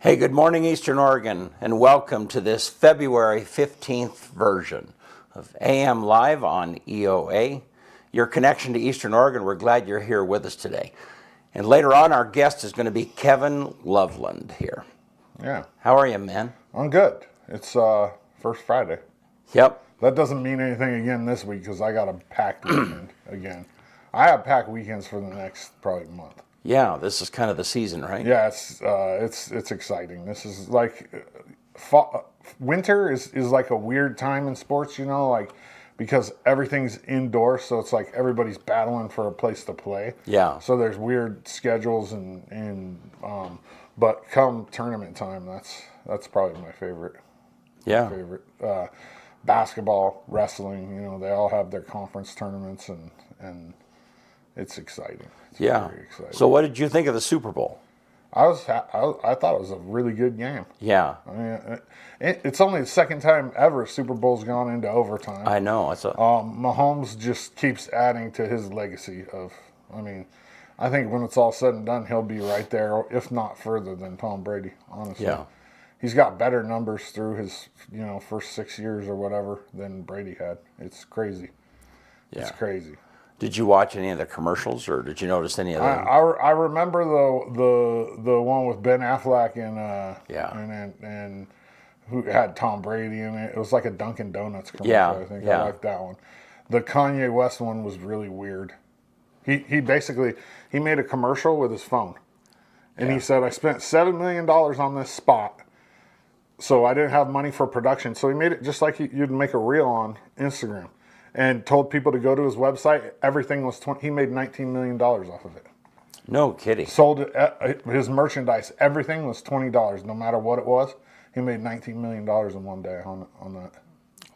Hey, good morning, Eastern Oregon, and welcome to this February 15th version of AM Live on EOA. Your connection to Eastern Oregon, we're glad you're here with us today. And later on, our guest is going to be Kevin Loveland here. Yeah. How are you, man? I'm good. It's first Friday. Yep. That doesn't mean anything again this week because I got a packed weekend again. I have packed weekends for the next probably month. Yeah, this is kind of the season, right? Yeah, it's exciting. This is like winter is like a weird time in sports, like because everything's indoors, so it's like everybody's battling for a place to play. Yeah. So there's weird schedules but come tournament time, that's probably my favorite. Yeah. My favorite. Basketball, wrestling, they all have their conference tournaments and it's exciting. It's very exciting. So what did you think of the Super Bowl? I thought it was a really good game. Yeah. I mean, it's only the second time ever Super Bowl's gone into overtime. I know. Mahomes just keeps adding to his legacy I think when it's all said and done, he'll be right there, if not further than Tom Brady, honestly. Yeah. He's got better numbers through his, first 6 years or whatever than Brady had. It's crazy. Yeah. It's crazy. Did you watch any of the commercials, or did you notice any of them? I remember the one with Ben Affleck and who had Tom Brady in it. It was like a Dunkin' Donuts commercial. I think I liked that one. The Kanye West one was really weird. He basically made a commercial with his phone, and he said, "I spent $7 million on this spot, so I didn't have money for production." So he made it just like you'd make a reel on Instagram. And told people to go to his website. Everything was he made $19 million off of it. No kidding. Sold it, his merchandise. Everything was $20, no matter what it was. He made $19 million in one day on that.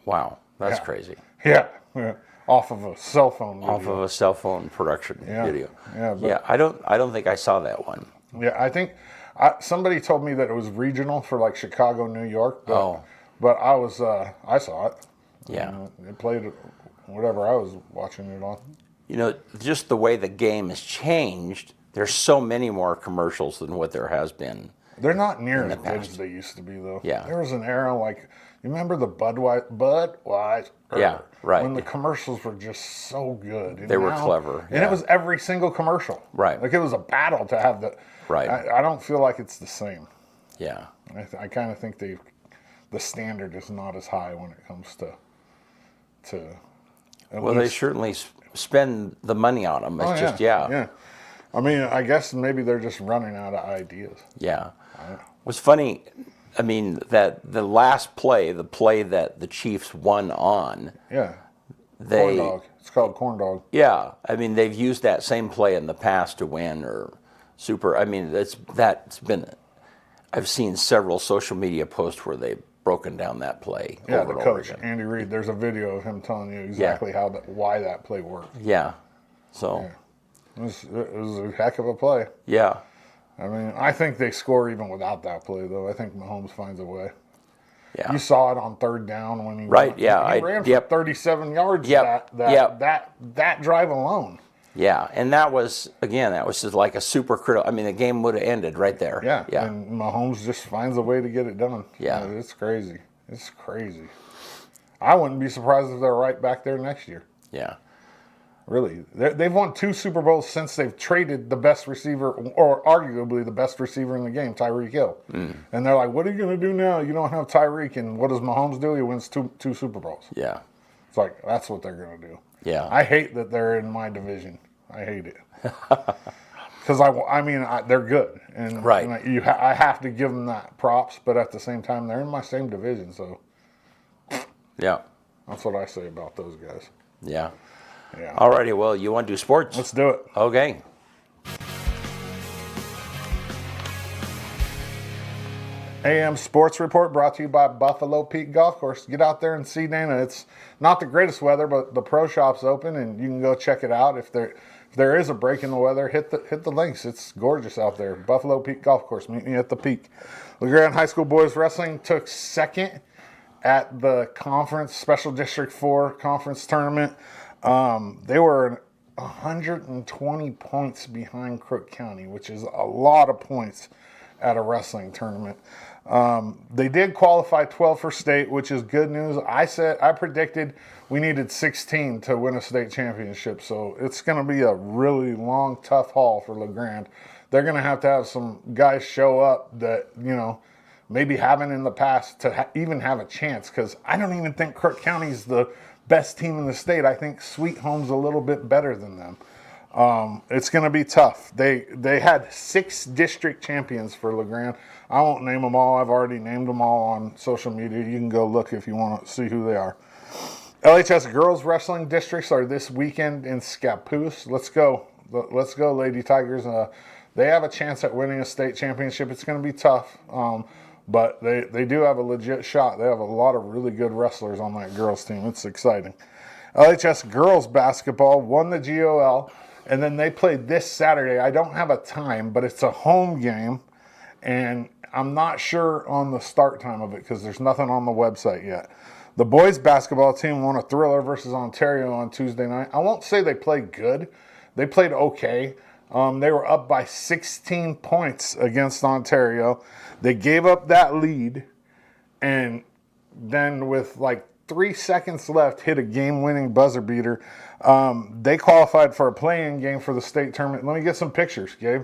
Wow, that's crazy. Yeah, off of a cell phone video. Off of a cell phone production video. Yeah, I don't think I saw that one. Yeah, I think somebody told me that it was regional for like Chicago, New York. But I saw it. Yeah, it played whatever I was watching it on. Just the way the game has changed, there's so many more commercials than what there has been. They're not near as good as they used to be, though. Yeah. There was an era like, you remember the Budweiser? Yeah, right. When the commercials were just so good. They were clever. And it was every single commercial. Right. Like it was a battle to have the... Right. I don't feel like it's the same. Yeah. I kind of think the standard is not as high when it comes to they certainly spend the money on them. It's Yeah. I mean, I guess maybe they're just running out of ideas. Yeah. What's funny, that the last play, the play that the Chiefs won on. Yeah. Corn dog. It's called corn dog. Yeah. They've used that same play in the past to win or super. That's been. I've seen several social media posts where they've broken down that play. Yeah, over the and coach, over again. Andy Reid, there's a video of him telling you exactly why that play worked. Yeah. So. Yeah. It was a heck of a play. Yeah. I think they score even without that play, though. I think Mahomes finds a way. Yeah. You saw it on third down when he ran. He ran for 37 yards that drive alone. Yeah, and that was just like a super critical. The game would have ended right there. Yeah. And Mahomes just finds a way to get it done. Yeah. It's crazy. It's crazy. I wouldn't be surprised if they're right back there next year. Yeah. Really. They've won 2 Super Bowls since they've traded the best receiver, or arguably the best receiver in the game, Tyreek Hill. And they're like, what are you going to do now? You don't have Tyreek. And what does Mahomes do? He wins two Super Bowls. Yeah. It's like, that's what they're going to do. Yeah. I hate that they're in my division. I hate it. Because, they're good. And, right. I have to give them that props, but at the same time, they're in my same division. So, yeah. That's what I say about those guys. Yeah. Yeah. All righty. Well, you want to do sports? Let's do it. Okay. AM Sports Report brought to you by Buffalo Peak Golf Course. Get out there and see Dana. It's not the greatest weather, but the pro shop's open and you can go check it out. If there is a break in the weather, hit the links. It's gorgeous out there. Buffalo Peak Golf Course. Meet me at the Peak. LeGrand High School Boys Wrestling took second at the conference Special District 4 conference tournament. They were 120 points behind Crook County, which is a lot of points at a wrestling tournament. They did qualify 12 for state, which is good news. I predicted we needed 16 to win a state championship, so it's going to be a really long, tough haul for LeGrand. They're going to have some guys show up that, maybe haven't in the past to even have a chance, because I don't even think Crook County's the best team in the state. I think Sweet Home's a little bit better than them. It's going to be tough. They had 6 district champions for LeGrand. I won't name them all. I've already named them all on social media. You can go look if you want to see who they are. LHS girls wrestling districts are this weekend in Scappoose. Let's go, Lady Tigers. They have a chance at winning a state championship. It's going to be tough, but they do have a legit shot. They have a lot of really good wrestlers on that girls team. It's exciting. LHS girls basketball won the GOL, and then they played this Saturday. I don't have a time, but it's a home game, and I'm not sure on the start time of it because there's nothing on the website yet. The boys basketball team won a thriller versus Ontario on Tuesday night. I won't say they played good. They played okay. They were up by 16 points against Ontario. They gave up that lead, and then with like 3 seconds left, hit a game-winning buzzer beater. They qualified for a play-in game for the state tournament. Let me get some pictures, Gabe.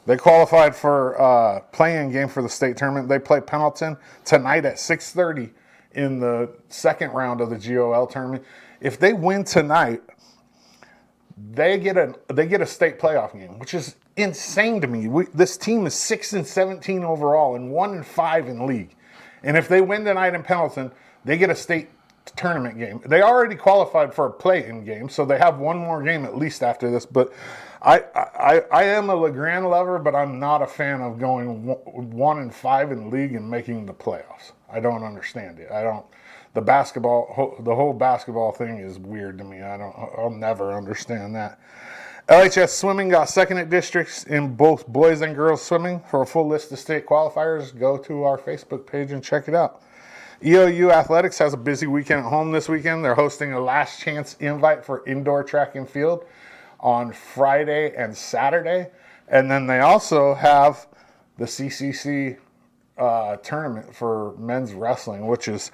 They qualified for a play-in game for the state tournament. They play Pendleton tonight at 6:30 in the second round of the GOL tournament. If they win tonight, they get a state playoff game, which is insane to me. This team is 6-17 overall and 1-5 in league. And if they win tonight in Pendleton, they get a state tournament game. They already qualified for a play-in game, so they have one more game at least after this. But I am a LeGrand lover, but I'm not a fan of going 1-5 in league and making the playoffs. I don't understand it. The whole basketball thing is weird to me. I'll never understand that. LHS swimming got second at districts in both boys and girls swimming. For a full list of state qualifiers, go to our Facebook page and check it out. EOU Athletics has a busy weekend at home this weekend. They're hosting a last chance invite for indoor track and field on Friday and Saturday. And then they also have the CCC tournament for men's wrestling, which is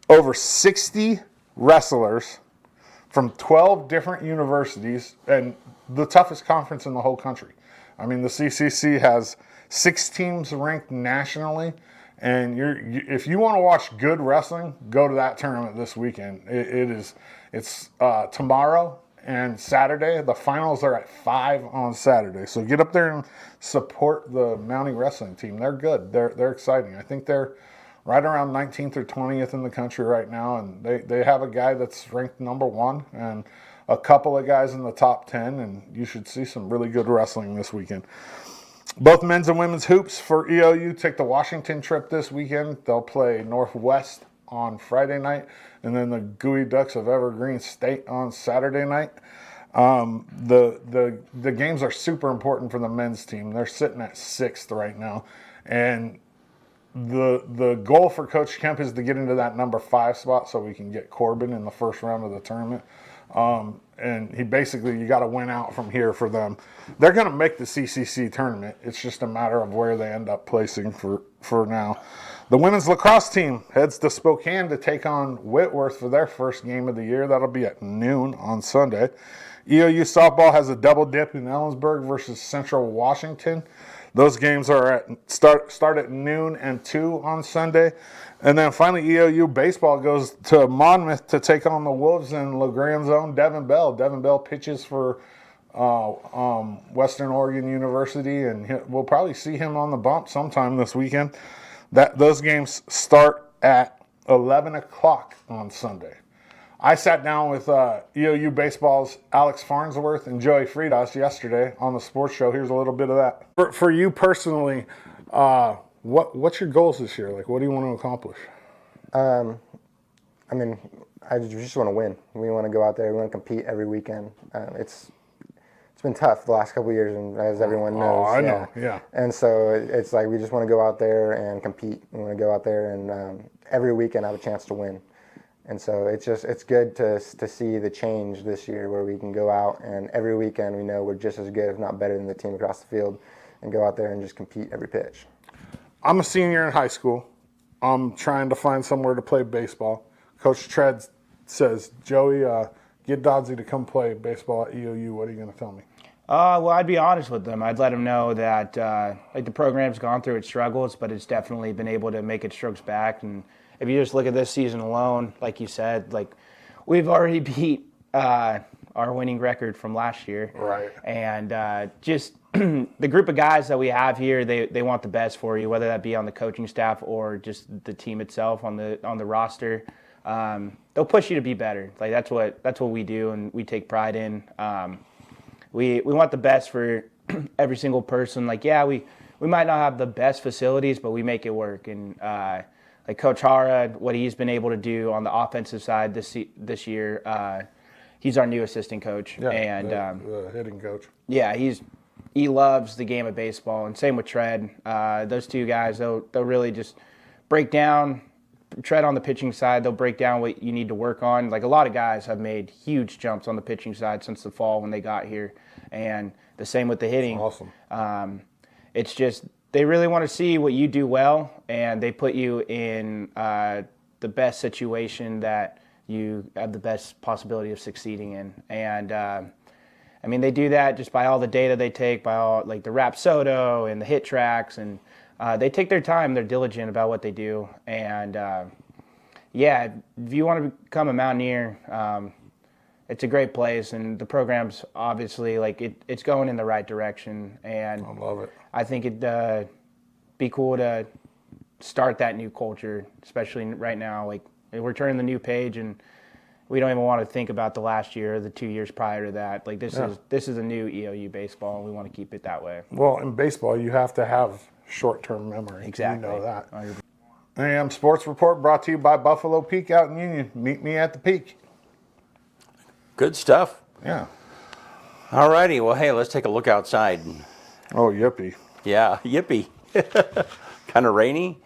over 60 wrestlers from 12 different universities and the toughest conference in the whole country. I mean, the CCC has 6 teams ranked nationally, and if you want to watch good wrestling, go to that tournament this weekend. It's tomorrow and Saturday. The finals are at 5 on Saturday. So get up there and support the Mountie wrestling team. They're good. They're exciting. I think they're right around 19th or 20th in the country right now, and they have a guy that's ranked number 1 and a couple of guys in the top 10, and you should see some really good wrestling this weekend. Both men's and women's hoops for EOU take the Washington trip this weekend. They'll play Northwest on Friday night, and then the Gooey Ducks of Evergreen State on Saturday night. The games are super important for the men's team. They're sitting at 6th right now, and the goal for Coach Kemp is to get into that number 5 spot so we can get Corbin in the first round of the tournament. And you got to win out from here for them. They're going to make the CCC tournament. It's just a matter of where they end up placing for now. The women's lacrosse team heads to Spokane to take on Whitworth for their first game of the year. That'll be at noon on Sunday. EOU softball has a double dip in Ellensburg versus Central Washington. Those games are start at noon and 2 on Sunday. And then finally, EOU baseball goes to Monmouth to take on the Wolves and LeGrand's own Devin Bell. Devin Bell pitches for Western Oregon University, and we'll probably see him on the bump sometime this weekend. Those games start at 11 o'clock on Sunday. I sat down with EOU Baseball's Alex Farnsworth and Joey Fridas yesterday on the sports show. Here's a little bit of that. For you personally, what's your goals this year? Like, what do you want to accomplish? I just want to win. We want to go out there. We want to compete every weekend. It's been tough the last couple of years, and as everyone knows. Oh, I know, yeah. And so it's like we just want to go out there and compete. We want to go out there and every weekend have a chance to win. And so it's good to see the change this year where we can go out and every weekend we know we're just as good, if not better, than the team across the field. and go out there and just compete every pitch. I'm a senior in high school. I'm trying to find somewhere to play baseball. Coach Tread says, Joey, get Dodsey to come play baseball at EOU. What are you going to tell me? Well, I'd be honest with them. I'd let them know that like the program's gone through its struggles, but it's definitely been able to make its strokes back. And if you just look at this season alone, like you said, like we've already beat our winning record from last year. Right. And just the group of guys that we have here, they want the best for you, whether that be on the coaching staff or just the team itself on the roster. They'll push you to be better. Like that's what we do, and we take pride in. We want the best for every single person. Like, yeah, we might not have the best facilities, but we make it work. And like Coach Hara, what he's been able to do on the offensive side this year, he's our new assistant coach. Yeah, and the hitting coach. Yeah, he loves the game of baseball, and same with Tread. Those two guys, they'll really just break down. Tread on the pitching side, they'll break down what you need to work on. Like a lot of guys have made huge jumps on the pitching side since the fall when they got here, and the same with the hitting. That's awesome. It's just they really want to see what you do well, and they put you in the best situation that you have the best possibility of succeeding in. And I mean, they do that just by all the data they take, by all like the Rapsodo and the hit tracks, and they take their time. They're diligent about what they do. And yeah, if you want to become a Mountaineer, it's a great place, and the program's obviously like it's going in the right direction. And I love it. I think it'd be cool to start that new culture, especially right now. Like we're turning the new page, and we don't even want to think about the last year or the 2 years prior to that. Like this is a new EOU baseball, and we want to keep it that way. Well, in baseball, you have to have short-term memory. Exactly. You know that. AM Sports Report brought to you by Buffalo Peak out in Union. Meet me at the Peak. Good stuff. Yeah. All righty. Well, hey, let's take a look outside. Oh, yippee. Yeah, yippee. Kind of rainy.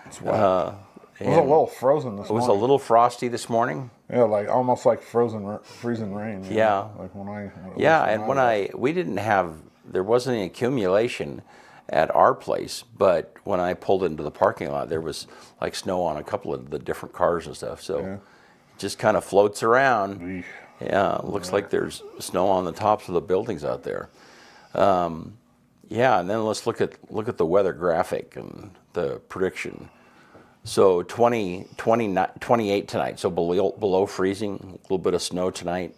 It's wet. It was a little frozen this morning. It was a little frosty this morning. Yeah, like almost like freezing rain. Yeah. Like there wasn't any accumulation at our place, but when I pulled into the parking lot, there was like snow on a couple of the different cars and stuff. So it just kind of floats around. Eesh. Yeah, looks like there's snow on the tops of the buildings out there. Yeah, and then let's look at the weather graphic and the prediction. So 28 tonight, so below freezing, a little bit of snow tonight,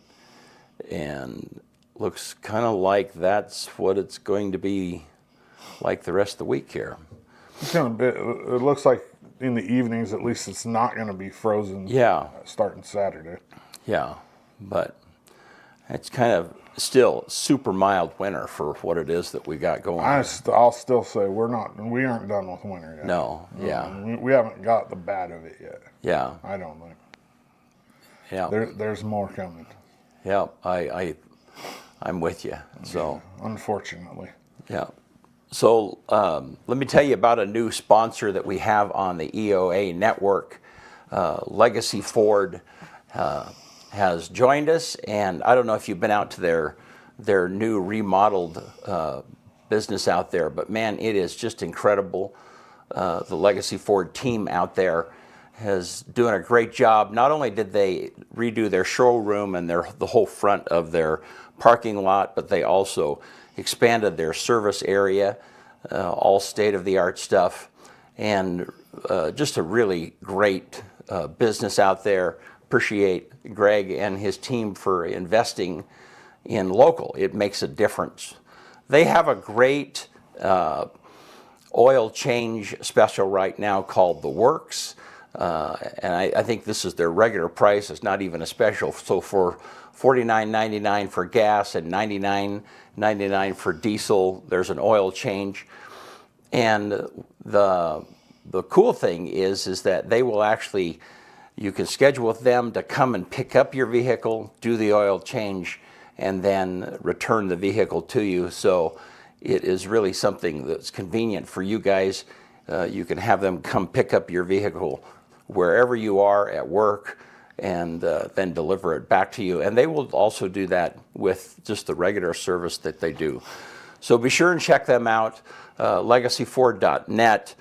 and looks kind of like that's what it's going to be like the rest of the week here. It looks like in the evenings, at least, it's not going to be frozen. Yeah. Starting Saturday. Yeah, but it's kind of still super mild winter for what it is that we got going. I'll still say we aren't done with winter yet. No, yeah. We haven't got the bad of it yet. Yeah. I don't think. Yeah. There's more coming. Yeah, I'm with you. So unfortunately. Yeah. So let me tell you about a new sponsor that we have on the EOA network. Legacy Ford has joined us, and I don't know if you've been out to their new remodeled business out there, but man, it is just incredible. The Legacy Ford team out there is doing a great job. Not only did they redo their showroom and the whole front of their parking lot, but they also expanded their service area, all state-of-the-art stuff, and just a really great business out there. Appreciate Greg and his team for investing in local. It makes a difference. They have a great oil change special right now called The Works, and I think this is their regular price. It's not even a special. So for $49.99 for gas and $99.99 for diesel, there's an oil change. And the cool thing is that they will actually, you can schedule with them to come and pick up your vehicle, do the oil change, and then return the vehicle to you. So it is really something that's convenient for you guys. You can have them come pick up your vehicle wherever you are at work, and then deliver it back to you. And they will also do that with just the regular service that they do. So be sure and check them out, legacyford.net,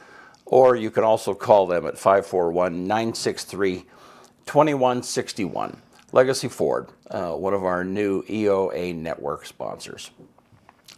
or you can also call them at 541-963-2161. Legacy Ford, one of our new EOA network sponsors.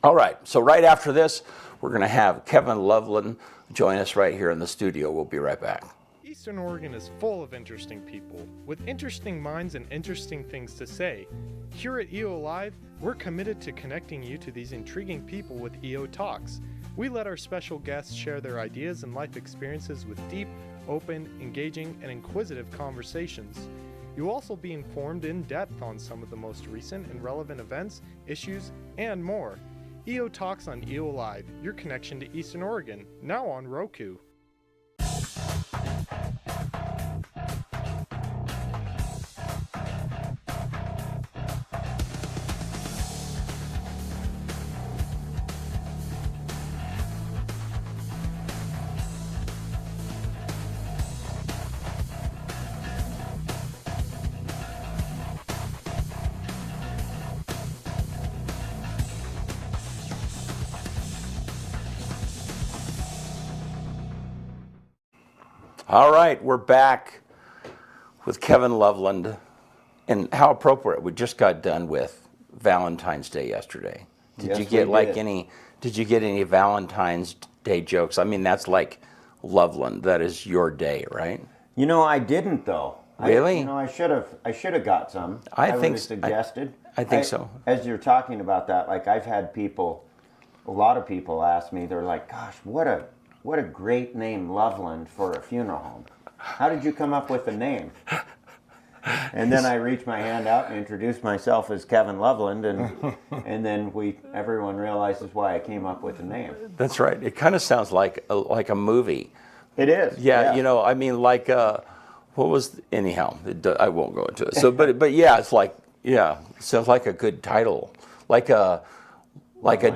All right, so right after this, we're going to have Kevin Loveland join us right here in the studio. We'll be right back. Eastern Oregon is full of interesting people with interesting minds and interesting things to say. Here at EO Live, we're committed to connecting you to these intriguing people with EO Talks. We let our special guests share their ideas and life experiences with deep, open, engaging, and inquisitive conversations. You'll also be informed in depth on some of the most recent and relevant events, issues, and more. EO Talks on EO Live, your connection to Eastern Oregon, now on Roku. All right, we're back with Kevin Loveland. And how appropriate, we just got done with Valentine's Day yesterday. Did you get any Valentine's Day jokes? I mean, that's like Loveland. That is your day, right? You know, I didn't though. Really? I should have got some. I think would have suggested. I think so. As you're talking about that, like I've had a lot of people ask me, they're like, gosh, what a great name, Loveland, for a funeral home. How did you come up with the name? And then I reach my hand out and introduce myself as Kevin Loveland, and then everyone realizes why I came up with the name. That's right. It kind of sounds like a movie. It is. Yeah, you know, I mean, like, what was, anyhow, I won't go into it. So, but yeah, it's like, yeah, it sounds like a good title. Like a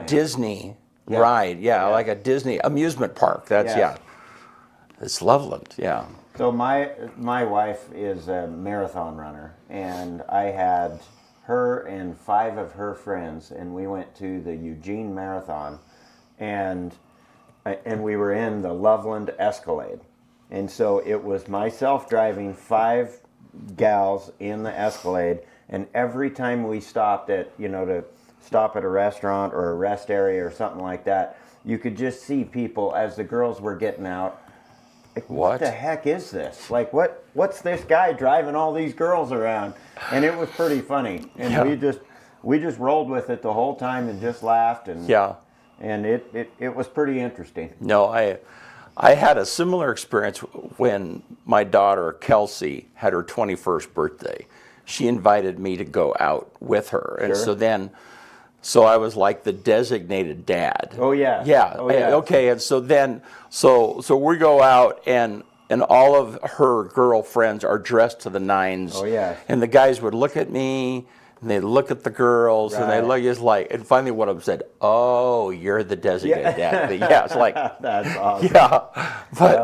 Disney ride, like a Disney amusement park. That's, it's Loveland, yeah. So my wife is a marathon runner, and I had her and 5 of her friends, and we went to the Eugene Marathon, and we were in the Loveland Escalade. And so it was myself driving 5 gals in the Escalade, and every time we stopped to stop at a restaurant or a rest area or something like that, you could just see people as the girls were getting out. Like, what the heck is this? Like, what's this guy driving all these girls around? And it was pretty funny. And we just rolled with it the whole time and just laughed, and it was pretty interesting. No, I had a similar experience when my daughter Kelsey had her 21st birthday. She invited me to go out with her, and so I was like the designated dad. Oh yeah. Yeah. Oh, yeah. Okay. And so then, so we go out, and all of her girlfriends are dressed to the nines. Oh yeah. And the guys would look at me, and they look at the girls, and they look just like. And finally, one of them said, "Oh, you're the designated dad." Yeah. It's like that's awesome. Yeah.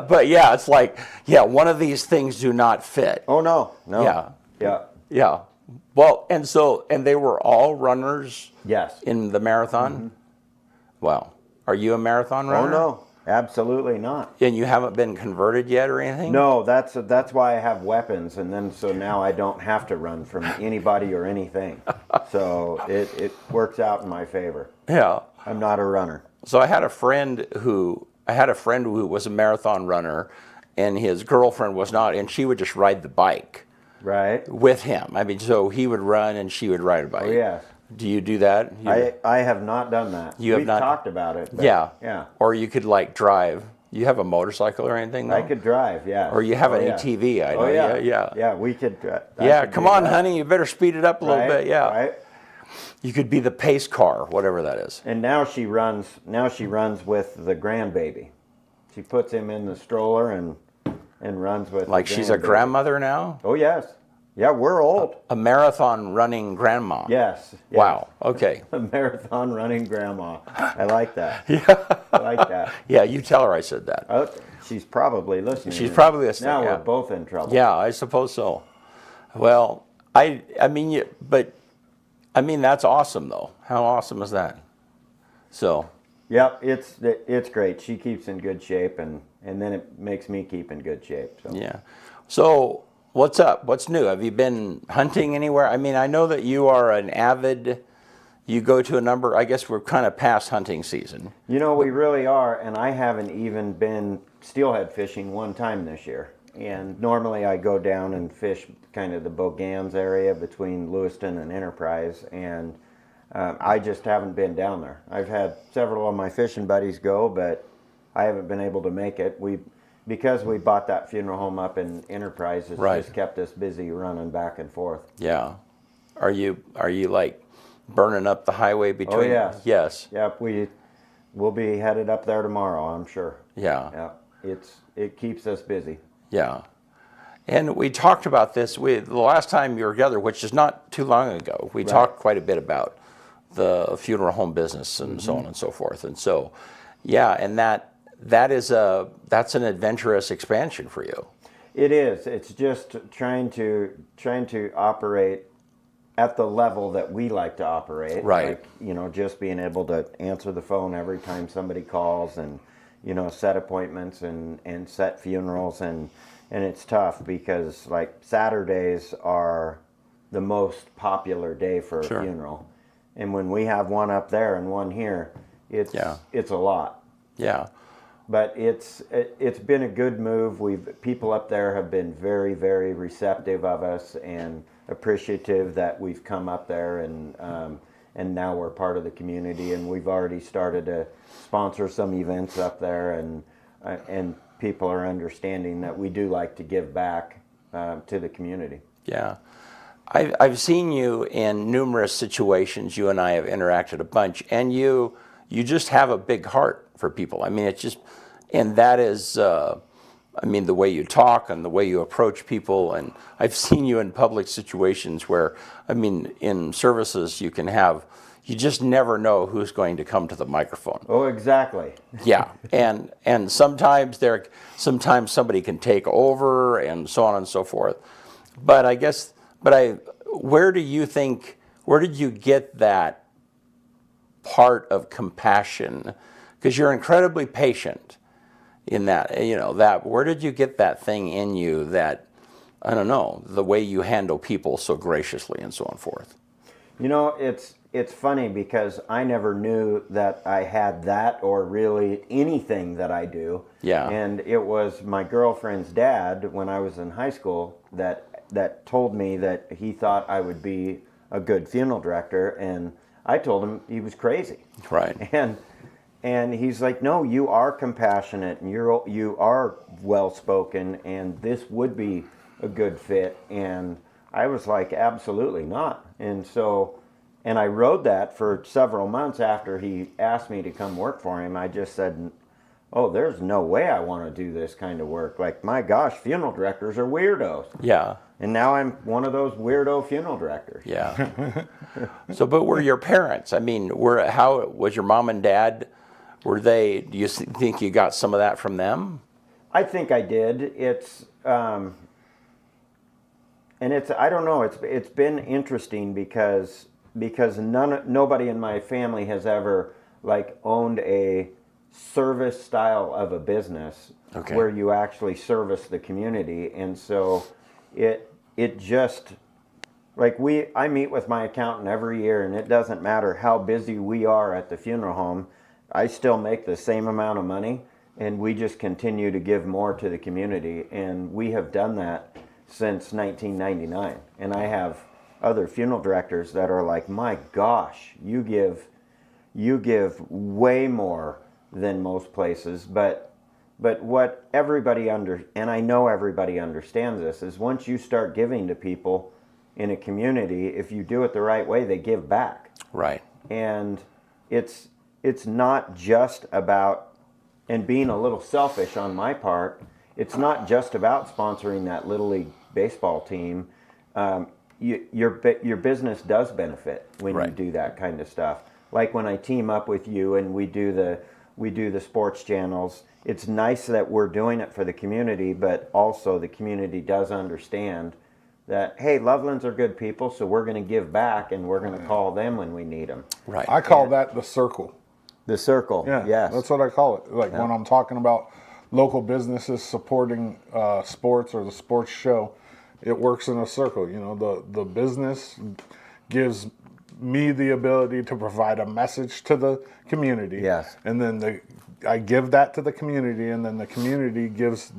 But yeah, it's like one of these things do not fit. Oh no. Yeah. Well, and they were all runners. Yes. In the marathon. Mm-hmm. Wow. Are you a marathon runner? Oh no, absolutely not. And you haven't been converted yet or anything? No, that's why I have weapons, and so now I don't have to run from anybody or anything. So it works out in my favor. Yeah. I'm not a runner. So I had a friend who was a marathon runner, and his girlfriend was not, and she would just ride the bike. Right. With him. I mean, so he would run and she would ride a bike. Oh, yes. Do you do that? I have not done that. We've talked about it. Yeah. Or you could like drive. You have a motorcycle or anything? No? I could drive, yeah. Or you have an ATV, I know. Yeah. Yeah, we could. Come on, honey, you better speed it up a little bit. Yeah. Right. You could be the pace car, whatever that is. And now she runs with the grandbaby. She puts him in the stroller and runs with. Like she's a grandmother now? Oh yes. Yeah, we're old. A marathon running grandma. Yes. Wow. Okay. A marathon running grandma. I like that. Yeah. I like that. Yeah, you tell her I said that. Oh, she's probably listening. She's probably listening. Now we're both in trouble. Yeah, I suppose so. Well, I mean, that's awesome though. How awesome is that? So. Yep, it's great. She keeps in good shape, and then it makes me keep in good shape. So. Yeah. So what's up? What's new? Have you been hunting anywhere? I mean, I know that you are an avid. You go to a number. I guess we're kind of past hunting season. You know, we really are, and I haven't even been steelhead fishing one time this year. And normally I go down and fish kind of the Bogans area between Lewiston and Enterprise, and I just haven't been down there. I've had several of my fishing buddies go, but I haven't been able to make it. Because we bought that funeral home up in Enterprise, it's just kept us busy running back and forth. Yeah. Are you like burning up the highway between? Oh, yes. Yes. Yep, we'll be headed up there tomorrow, I'm sure. Yeah. Yep. It keeps us busy. Yeah. And we talked about this the last time you were together, which is not too long ago. We talked quite a bit about the funeral home business and so on and so forth. And so, yeah, and that's an adventurous expansion for you. It is. It's just trying to operate at the level that we like to operate. Right. Like, just being able to answer the phone every time somebody calls, and set appointments and set funerals, and it's tough because like Saturdays are the most popular day for a funeral. And when we have one up there and one here, it's a lot. Yeah. But it's been a good move. People up there have been very, very receptive of us and appreciative that we've come up there, and now we're part of the community, and we've already started to sponsor some events up there, and people are understanding that we do like to give back to the community. Yeah. I've seen you in numerous situations. You and I have interacted a bunch, and you just have a big heart for people. I mean, it's just, and that is, the way you talk and the way you approach people. And I've seen you in public situations where, in services you just never know who's going to come to the microphone. Oh, exactly. Yeah, and sometimes somebody can take over and so on and so forth. But where did you get that part of compassion? Because you're incredibly patient in that, where did you get that thing in you that, I don't know, the way you handle people so graciously and so on forth? It's funny because I never knew that I had that, or really anything that I do. Yeah. And it was my girlfriend's dad when I was in high school that told me that he thought I would be a good funeral director, and I told him he was crazy. Right. And he's like, no, you are compassionate, and you are well spoken, and this would be a good fit. And I was like, absolutely not. And I rode that for several months after he asked me to come work for him. I just said, oh, there's no way I want to do this kind of work. Like, my gosh, funeral directors are weirdos. Yeah. And now I'm one of those weirdo funeral directors. Yeah. So, but were your parents, how was your mom and dad, do you think you got some of that from them? I think I did. I don't know, it's been interesting because nobody in my family has ever owned a service style of a business where you actually service the community. And so it just, I meet with my accountant every year, and it doesn't matter how busy we are at the funeral home, I still make the same amount of money, and we just continue to give more to the community. And we have done that since 1999. And I have other funeral directors that are like, my gosh, you give way more than most places. But what everybody and I know everybody understands this, is once you start giving to people in a community, if you do it the right way, they give back. Right. And it's not just about, and being a little selfish on my part, it's not just about sponsoring that Little League baseball team. Your business does benefit when you do that kind of stuff. Like when I team up with you and we do the sports channels, it's nice that we're doing it for the community, but also the community does understand that, hey, Lovelands are good people, so we're going to give back, and we're going to call them when we need them. Right. I call that the circle. The circle. Yeah, Yes. that's what I call it. Like when I'm talking about local businesses supporting sports or the sports show, it works in a circle. You know, the business gives me the ability to provide a message to the community. Yes. And then I give that to the community, and then the community gives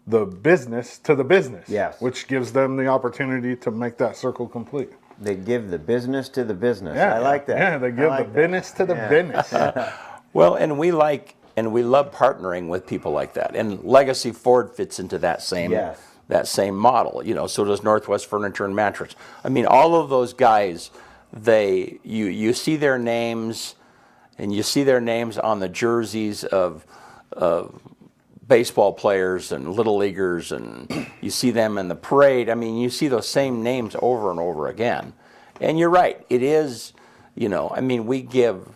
the business to the business. Yes. Which gives them the opportunity to make that circle complete. They give the business to the business. Yeah, I like that. Yeah, they give the business to the business. Well, and we love partnering with people like that. And Legacy Ford fits into that same model. You know, so does Northwest Furniture and Mattress. I mean, all of those guys, you see their names, and you see their names on the jerseys of baseball players and little leaguers, and you see them in the parade. I mean, you see those same names over and over again. And you're right. It is, you know, I mean, we give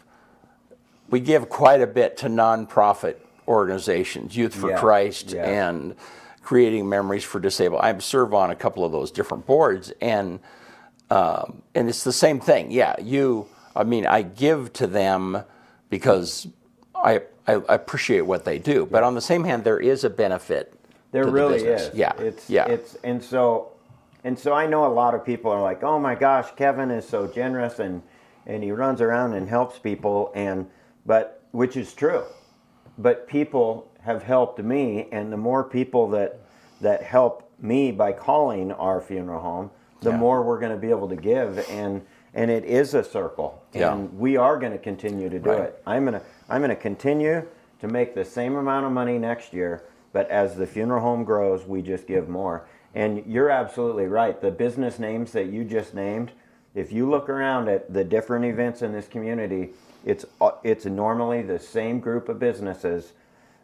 quite a bit to nonprofit organizations, Youth for Christ, and Creating Memories for Disabled. I serve on a couple of those different boards, and it's the same thing. Yeah, I give to them because I appreciate what they do, but on the same hand, there is a benefit. There to really the business. is. Yeah, And so I know a lot of people are like, oh my gosh, Kevin is so generous and he runs around and helps people, but which is true. But people have helped me, and the more people that help me by calling our funeral home, the more we're going to be able to give, and it is a circle, and we are going to continue to do it. I'm going to continue to make the same amount of money next year, but as the funeral home grows, we just give more. And you're absolutely right. The business names that you just named, if you look around at the different events in this community, it's normally the same group of businesses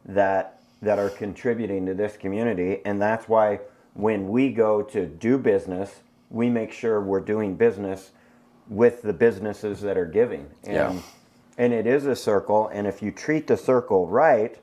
that are contributing to this community, and that's why when we go to do business, we make sure we're doing business with the businesses that are giving. And it is a circle, and if you treat the circle right,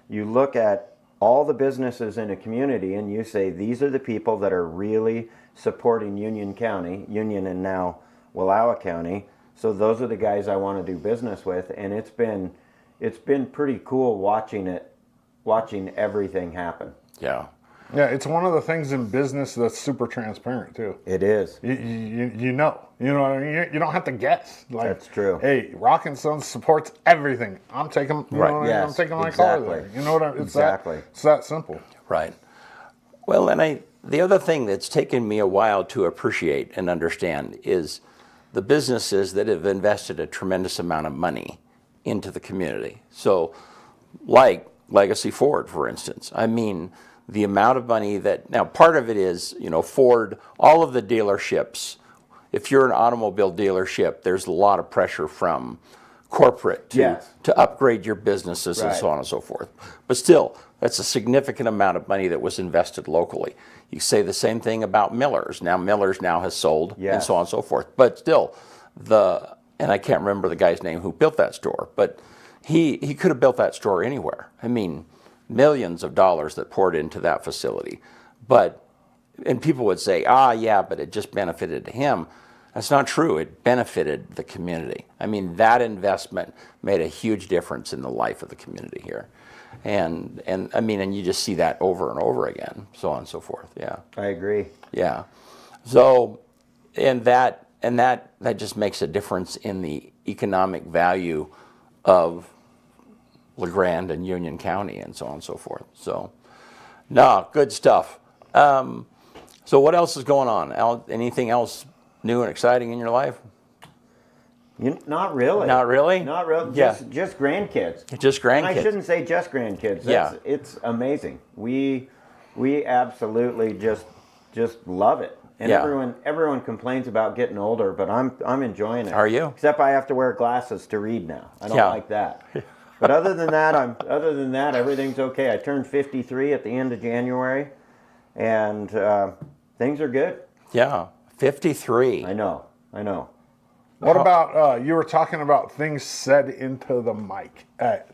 you look at all the businesses in a community and you say, these are the people that are really supporting Union and now Wallowa County. So those are the guys I want to do business with, and it's been pretty cool watching everything happen. Yeah. Yeah, it's one of the things in business that's super transparent too. It is. You know what I mean? You don't have to guess. Like, that's true. Hey, Rock and Sons supports everything. I'm taking, I'm taking my car there. You know what I mean? It's that simple. Right. Well, and the other thing that's taken me a while to appreciate and understand is the businesses that have invested a tremendous amount of money into the community. So, like Legacy Ford, for instance. I mean, the amount of money now part of it is, Ford, all of the dealerships, if you're an automobile dealership, there's a lot of pressure from corporate to upgrade your businesses and so on and so forth. But still, that's a significant amount of money that was invested locally. You say the same thing about Miller's. Now Miller's now has sold and so on and so forth. But still, and I can't remember the guy's name who built that store, but he could have built that store anywhere. I mean, millions of dollars that poured into that facility. And people would say, but it just benefited him. That's not true. It benefited the community. I mean, that investment made a huge difference in the life of the community here. And you just see that over and over again, so on and so forth. Yeah. I agree. Yeah. So, and that just makes a difference in the economic value of LeGrand and Union County and so on and so forth. So, good stuff. So what else is going on? Al, anything else new and exciting in your life? Not really. Not really? Not really. Yeah. Just grandkids. Just grandkids. And I shouldn't say just grandkids. It's amazing. We absolutely just love it. And everyone complains about getting older, but I'm enjoying it. Are you? Except I have to wear glasses to read now. I don't like that. But other than that, everything's okay. I turned 53 at the end of January, and things are good. Yeah, 53. I know. What about you were talking about things said into the mic at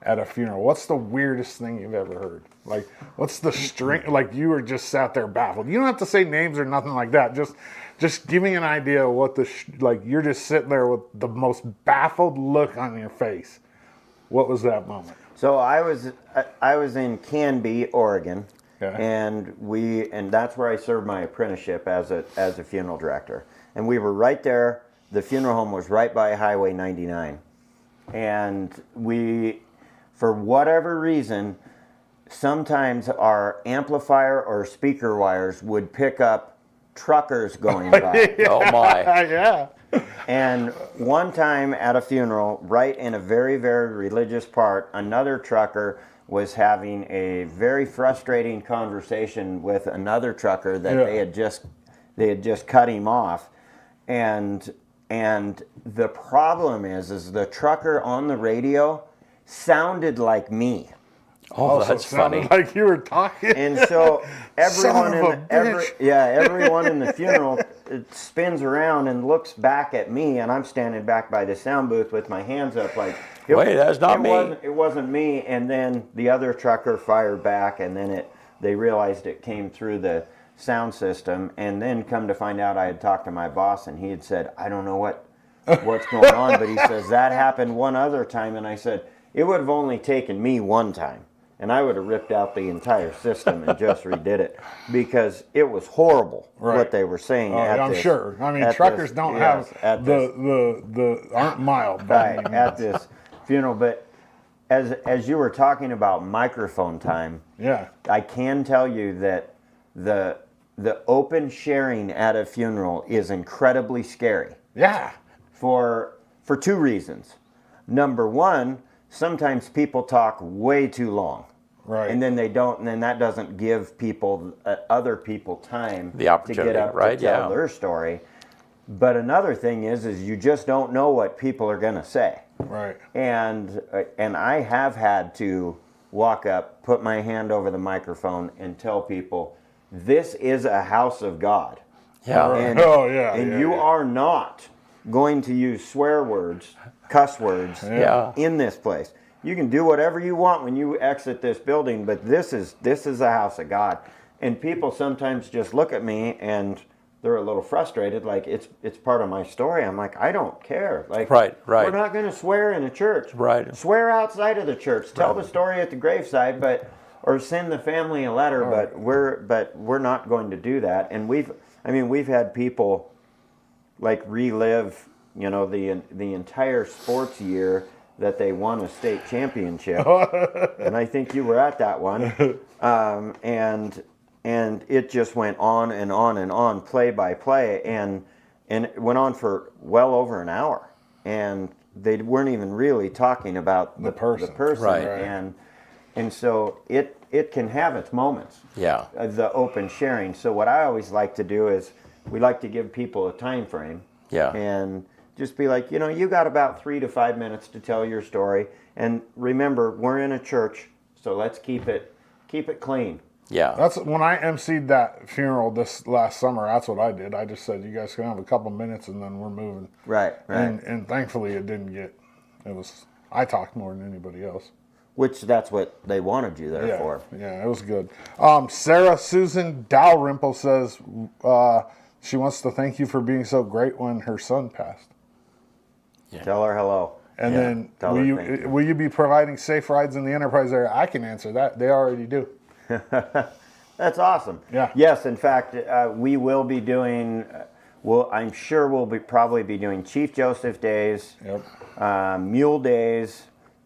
a funeral? What's the weirdest thing you've ever heard? Like, what's the string? Like, you were just sat there baffled. You don't have to say names or nothing like that. Just Just give me an idea of what like you're just sitting there with the most baffled look on your face. What was that moment? So I was in Canby, Oregon, Okay. and that's where I served my apprenticeship as a funeral director. And we were right there. The funeral home was right by Highway 99, and we, for whatever reason, sometimes our amplifier or speaker wires would pick up truckers going by. Oh my. Yeah. And one time at a funeral, right in a very, very religious part, another trucker was having a very frustrating conversation with another trucker that Yeah. they had just cut him off. And the problem is the trucker on the radio sounded like me. Oh, Also that's sounded funny. like you were talking. And so everyone Son of a bitch. everyone in the funeral it spins around and looks back at me, and I'm standing back by the sound booth with my hands up like, Wait, that's not me. It wasn't me. And then the other trucker fired back, and then they realized it came through the sound system, and then come to find out I had talked to my boss, and he had said, I don't know what's going on, but he says that happened one other time, and I said, it would have only taken me one time. And I would have ripped out the entire system and just redid it because it was horrible what they were saying. I'm sure. I mean, truckers don't have aren't mild. Right, at this funeral. But as you were talking about microphone time, Yeah. I can tell you that the open sharing at a funeral is incredibly scary Yeah. for two reasons. Number one, sometimes people talk way too long. Right. And then they don't, and then that doesn't give people, other people time The opportunity, to get up right? to tell Yeah. their story. But another thing is you just don't know what people are going to say. Right. And I have had to walk up, put my hand over the microphone, and tell people, this is a house of God. Yeah. And, yeah. you are not going to use swear words, cuss words Yeah. in this place. You can do whatever you want when you exit this building, but this is a house of God. And people sometimes just look at me and they're a little frustrated, like it's part of my story. I'm like, I don't care. Like, Right. we're not going to swear in a church. Right. Swear outside of the church. Tell the story at the graveside, or send the family a letter. Right. But we're not going to do that. And we've had people like relive, the entire sports year that they won a state championship, and I think you were at that one, and it just went on and on and on, play by play, and it went on for well over an hour, and they weren't even really talking about the person, Right. and so it can have its moments, Yeah. the open sharing. So what I always like to do is we like to give people a time frame, Yeah. and just be like, you got about 3 to 5 minutes to tell your story. And remember, we're in a church, so let's keep it clean. Yeah. That's when I emceed that funeral this last summer. That's what I did. I just said, you guys can have a couple minutes and then we're moving. Right. And thankfully it didn't I talked more than anybody else. Which that's what they wanted you there for. Yeah, it was good. Sarah Susan Dalrymple says she wants to thank you for being so great when her son passed. Yeah. Tell her hello. And then Tell her thank you. will you be providing safe rides in the Enterprise area? I can answer that. They already do. That's awesome. Yeah. Yes, in fact, we will be doing. I'm sure we'll probably be doing Chief Joseph Days, Yep. Mule Days,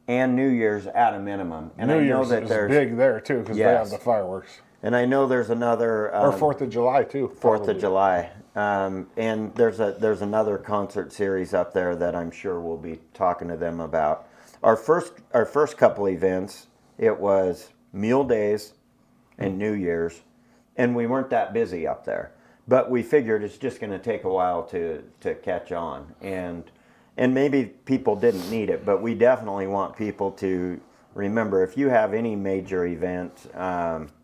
and New Year's at a minimum. And New I know Year's that is there's big there too because they have the fireworks. And I know there's another Or 4th of July too. 4th probably. of July. And there's another concert series up there that I'm sure we'll be talking to them about. Our first couple events, it was Mule Days and New Year's, and we weren't that busy up there. But we figured it's just going to take a while to catch on, and maybe people didn't need it, but we definitely want people to remember, if you have any major event,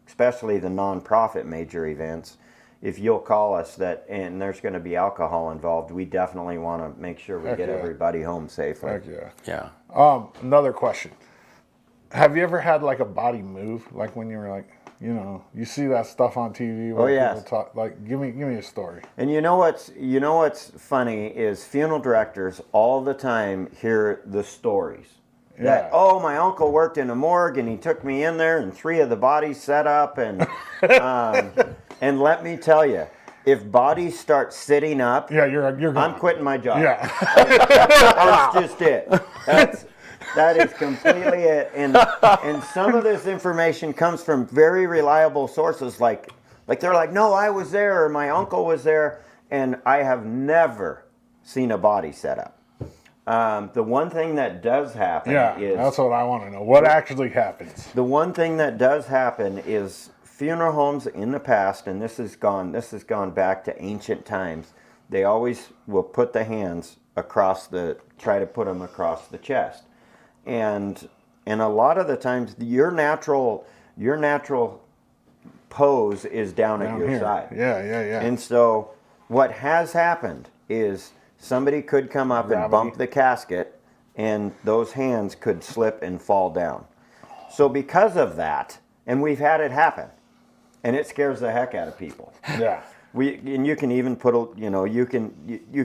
especially the nonprofit major events, if you'll call us and there's going to be alcohol involved, we definitely want to make sure we get everybody home safely. Heck yeah. Yeah. Another question. Have you ever had like a body move? Like when you were like, you know, you see that stuff on TV where people talk, like, give me a story. And you know what's funny is funeral directors all the time hear the stories. That, oh, my uncle worked in a morgue and he took me in there and 3 of the bodies set up and and let me tell you, if bodies start sitting up, you're gone. I'm quitting my job. Yeah. That's just it. That is completely it. And some of this information comes from very reliable sources, like they're like, no, I was there, or my uncle was there, and I have never seen a body set up. The one thing that does happen is... that's what I want to know. What actually happens? The one thing that does happen is funeral homes in the past, and this has gone back to ancient times, they always will put the hands try to put them across the chest. And a lot of the times, your natural pose is down at your side. Yeah. And so what has happened is somebody could come up and bump the casket, and those hands could slip and fall down. So because of that, and we've had it happen, and it scares the heck out of people. Yeah. And you can even you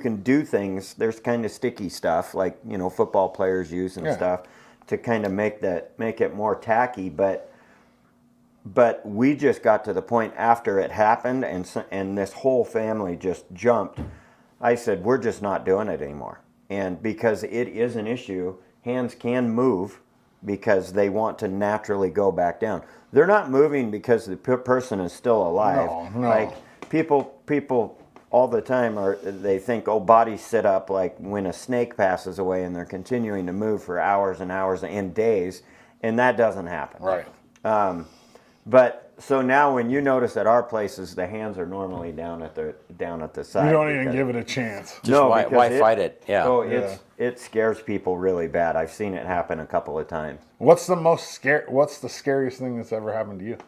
can do things. There's kind of sticky stuff like football players use and stuff to kind of make it more tacky. But we just got to the point after it happened, and this whole family just jumped. I said, we're just not doing it anymore. And because it is an issue, hands can move because they want to naturally go back down. They're not moving because the person is still alive. No. Like people all the time they think, oh, bodies sit up like when a snake passes away, and they're continuing to move for hours and hours and days, and that doesn't happen. Right. But so now when you notice at our places, the hands are normally down at the side. You don't even give it a chance. Why fight it? Yeah. Oh, it scares people really bad. I've seen it happen a couple of times. What's the scariest thing that's ever happened to you?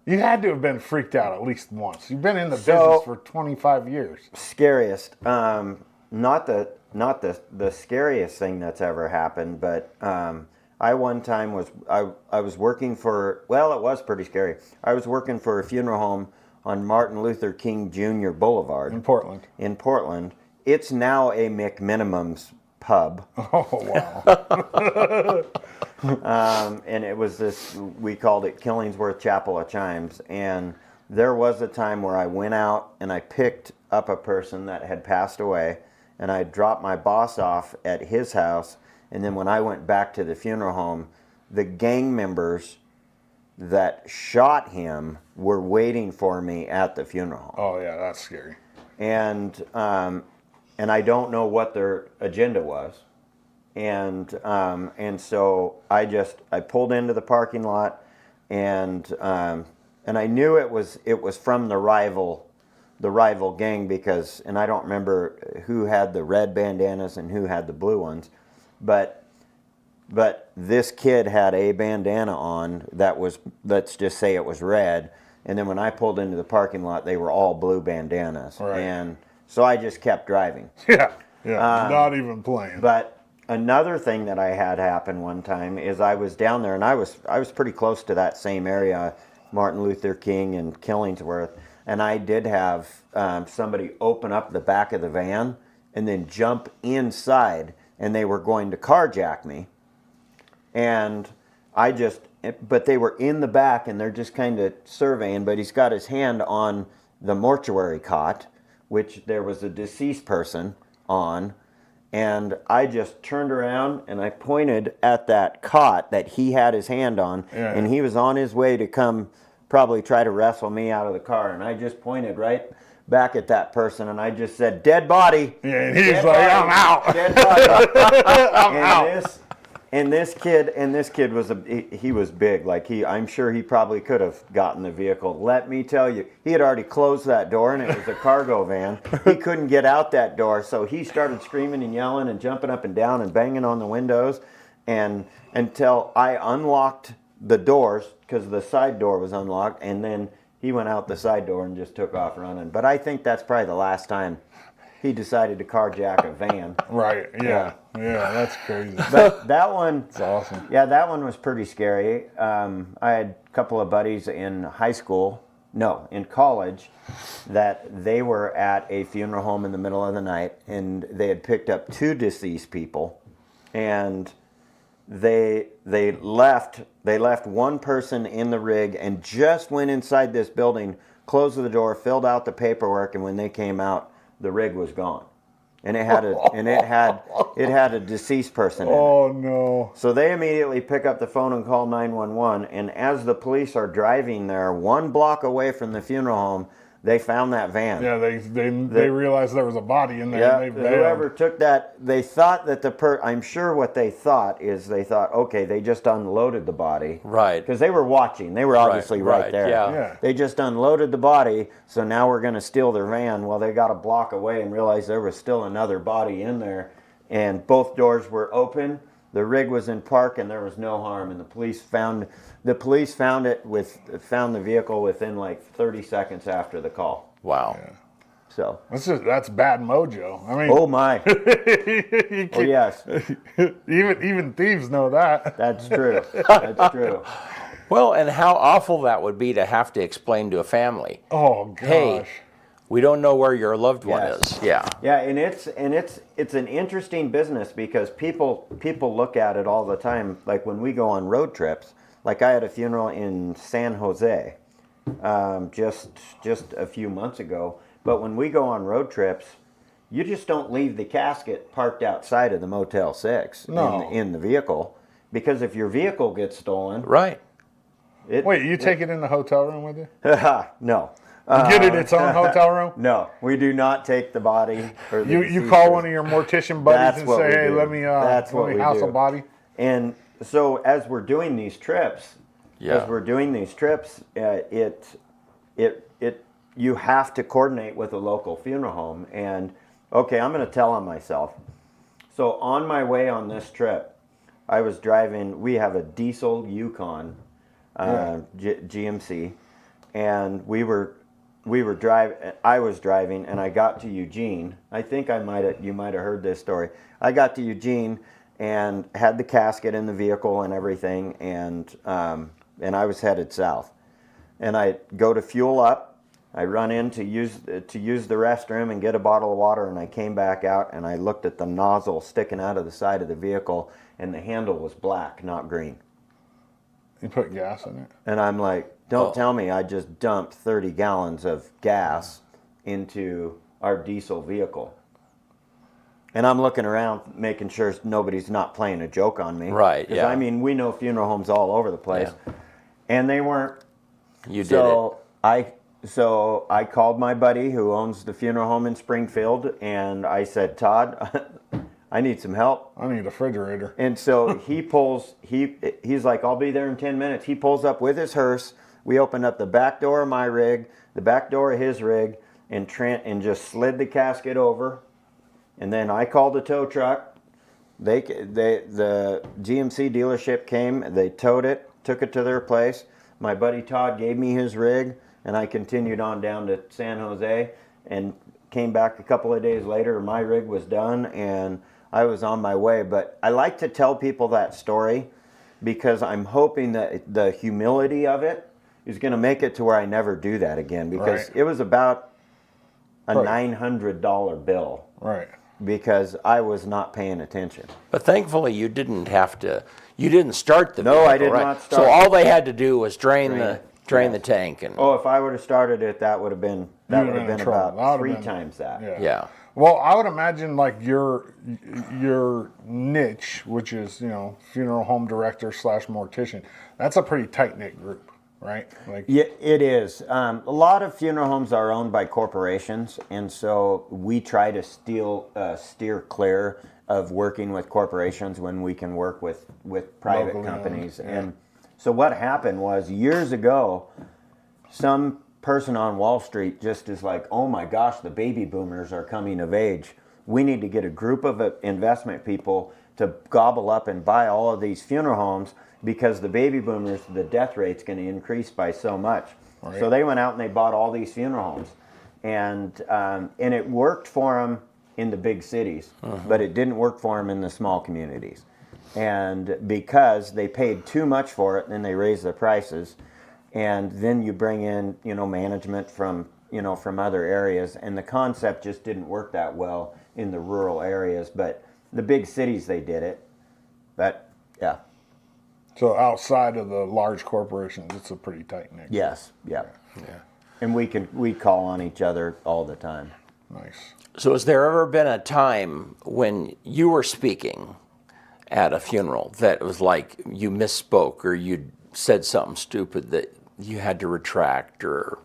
You had to have been freaked out at least once. You've been in the business for 25 years. Scariest, not the scariest thing that's ever happened, but I one time I was working for, well, it was pretty scary. I was working for a funeral home on Martin Luther King Jr. Boulevard. In Portland. It's now a McMinimum's pub. Oh, wow. And it was this, we called it Killingsworth Chapel of Chimes. And there was a time where I went out and I picked up a person that had passed away, and I dropped my boss off at his house. And then when I went back to the funeral home, the gang members that shot him were waiting for me at the funeral home. Oh, yeah, that's scary. And I don't know what their agenda was. And so I pulled into the parking lot, and I knew it was from the rival gang, because, and I don't remember who had the red bandanas and who had the blue ones, but this kid had a bandana on that was, let's just say it was red, and then when I pulled into the parking lot, they were all blue bandanas. Right. And so I just kept driving. Yeah, not even playing. But another thing that I had happen one time is I was down there, and I was pretty close to that same area, Martin Luther King and Killingsworth, and I did have somebody open up the back of the van and then jump inside, and they were going to carjack me. And but they were in the back, and they're just kind of surveying, but he's got his hand on the mortuary cot, which there was a deceased person on, and I just turned around and I pointed at that cot that he had his hand on, and he was on his way to come probably try to wrestle me out of the car, and I just pointed right back at that person, and I just said, "Dead body." Yeah, and he's like, "I'm out." Dead body. I'm out. And this kid was he was big. Like I'm sure he probably could have gotten the vehicle. Let me tell you, he had already closed that door, and it was a cargo van. He couldn't get out that door, so he started screaming and yelling and jumping up and down and banging on the windows, and until I unlocked the doors, because the side door was unlocked, and then he went out the side door and just took off running. But I think that's probably the last time he decided to carjack a van. Right. Yeah. Yeah. That's crazy. But that one, That's awesome. yeah, that one was pretty scary. I had a couple of buddies in in college, that they were at a funeral home in the middle of the night, and they had picked up 2 deceased people, and they left one person in the rig and just went inside this building, closed the door, filled out the paperwork, and when they came out, the rig was gone. And it had a deceased person in it. Oh no. So they immediately pick up the phone and call 911, and as the police are driving there 1 block away from the funeral home, they found that van. Yeah, they realized there was a body in there. Yeah, And they bailed. whoever took that, they thought that I'm sure what they thought is okay, they just unloaded the body. Right. Because they were watching. They were obviously right there. Yeah. They just unloaded the body, so now we're going to steal their van. Well, they got a block away and realized there was still another body in there, and both doors were open. The rig was in park, and there was no harm. And the police found the vehicle within like 30 seconds after the call. Wow. Yeah. So That's bad mojo. I mean, oh my. Oh yes, even thieves know that. that's true. That's true. Well, and how awful that would be to have to explain to a family. Oh gosh. Hey, we don't know where your loved one Yes. is. Yeah. Yeah, and it's an interesting business because people look at it all the time. Like when we go on road trips, like I had a funeral in San Jose, just a few months ago. But when we go on road trips, you just don't leave the casket parked outside of the Motel 6 in the vehicle, because if your vehicle gets stolen, Right. Wait, you take it in the hotel room with you? no. Get it its own hotel room? No, we do not take the body. Or the You call one of your mortician buddies That's and what say, we hey, do. let me That's what we house do. a body. And so as we're doing these trips, Yeah. You have to coordinate with a local funeral home. And okay, I'm going to tell on myself. So on my way on this trip, I was driving. We have a diesel Yukon GMC, and I was driving, and I got to Eugene. I think you might have heard this story. I got to Eugene and had the casket in the vehicle and everything, and I was headed south. And I go to fuel up. I run in to use the restroom and get a bottle of water, and I came back out and I looked at the nozzle sticking out of the side of the vehicle, and the handle was black, not green. You put gas in it? And I'm like, don't tell me I just dumped 30 gallons of gas into our diesel vehicle. And I'm looking around, making sure nobody's not playing a joke on me. Right, 'Cause, yeah. I mean, we know funeral homes all over the place. Yeah. And they weren't. You did it. So I called my buddy who owns the funeral home in Springfield, and I said, Todd, I need some help. I need a refrigerator. And so he's like, I'll be there in 10 minutes. He pulls up with his hearse. We opened up the back door of my rig, the back door of his rig, and just slid the casket over. And then I called the tow truck. The GMC dealership came, they towed it, took it to their place. My buddy Todd gave me his rig, and I continued on down to San Jose and came back a couple of days later. My rig was done, and I was on my way. But I like to tell people that story because I'm hoping that the humility of it is going to make it to where I never do that again, because Right. it was about a Right. $900 bill. Right. Because I was not paying attention. But thankfully, you didn't start the No, vehicle, I did right? not start So it. all they had to do was drain the Yes. tank, and Oh, if I would have started it, that would have been You'd have been in trouble. That about would have 3 been- times that. Yeah. yeah. Well, I would imagine like your niche, which is, funeral home director / mortician, that's a pretty tight knit group, right? Like, Yeah, it is. A lot of funeral homes are owned by corporations, and so we try to steer clear of working with corporations when we can work with private Locally companies. owned, yeah. And so what happened was, years ago, some person on Wall Street just is like, oh my gosh, the baby boomers are coming of age. We need to get a group of investment people to gobble up and buy all of these funeral homes, because the baby boomers, the death rate's going to increase by so much. Right. So they went out and they bought all these funeral homes, and it worked for them in the big cities, but it didn't work for them in the small communities. And because they paid too much for it, then they raised the prices. And then you bring in, management from other areas, and the concept just didn't work that well in the rural areas. But the big cities, they did it. But yeah. So outside of the large corporations, it's a pretty tight knit. Yes. Yeah. And we call on each other all the time. Nice. So has there ever been a time when you were speaking at a funeral that it was like you misspoke or you said something stupid that you had to retract or?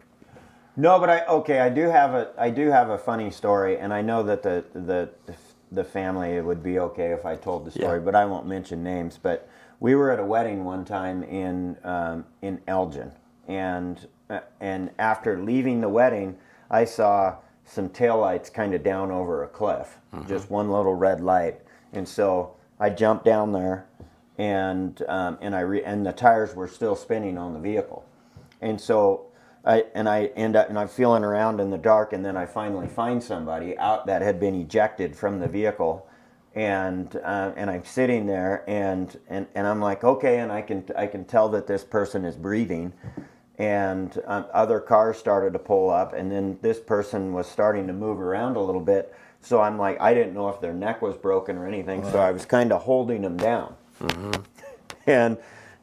No, but I do have a funny story, and I know that the family, it would be okay if I told the story, but I won't mention names. But we were at a wedding one time in Elgin, and after leaving the wedding, I saw some taillights kind of down over a cliff, just one little red light, and so I jumped down there, and the tires were still spinning on the vehicle, and so I end up, and I'm feeling around in the dark, and then I finally find somebody out that had been ejected from the vehicle, and I'm sitting there, and I'm like, okay, and I can tell that this person is breathing, and other cars started to pull up, and then this person was starting to move around a little bit. So I'm like, I didn't know if their neck was broken or anything, so I was kind of holding them down.